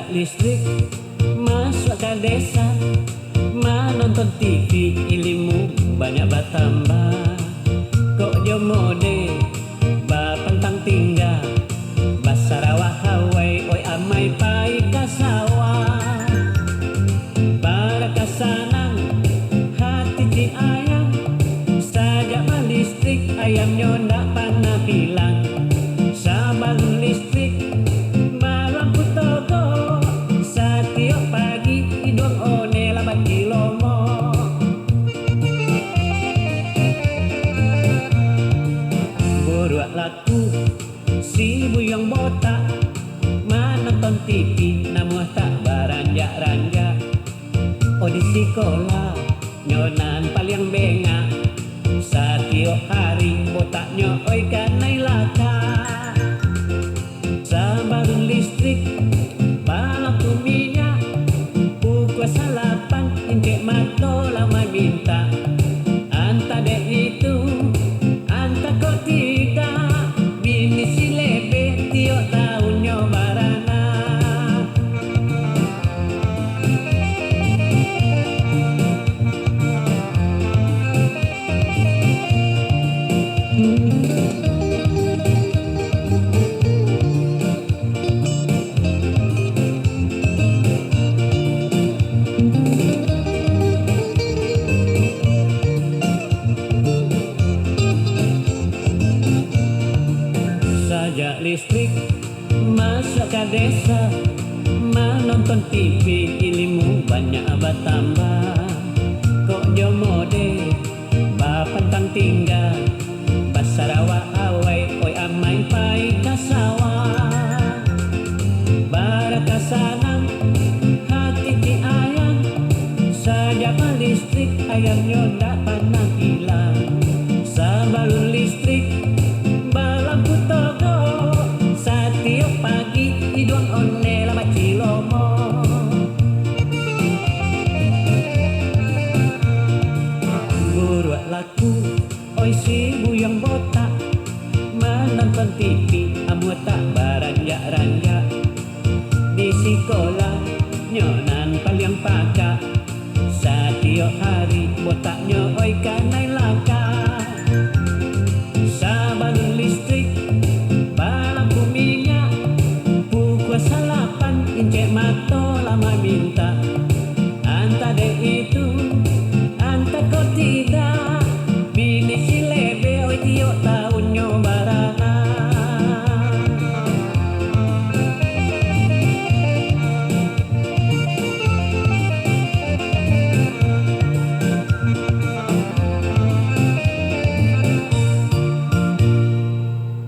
Saja listrik masuk ke desa, menonton TV ilmu banyak bertambah. Kok jo mode bapantang tinggal Basarawak Hawai oi amai pai kasawah. Barakasanang hati ci ayam, saja listrik ayamnya ndak pernah hilang. Sabar listrik malam putogo, setiap pagi hidung one laban kilomo. Buruak laku si buyang botak, menonton TV namun tak beranjak-ranjak. Oh di sekolah nyonan paling bengak, setiap hari botaknya oi kanai laka. Sabar listrik balap minyak, pukul salapan ingkek mato lama minta. Anta dek itu anta kok tidak, bini si lebe tiok tahunnya barana. Saja listrik masuk ke desa, menonton TV ilmu banyak bertambah. Kok jo mode bapantang tinggal Basarawak Hawai oi amai pai kasawah. Barakasanang hati ci ayam, saja listrik ayamnya ndak pernah hilang. Sabar listrik malam putogo, setiap pagi hidung one laban kilomo. Buruak laku oi si buyang botak, menonton TV amu tak beranjak-ranjak. Di sekolah nyonan paling pakak, setiap hari botaknya oi kanai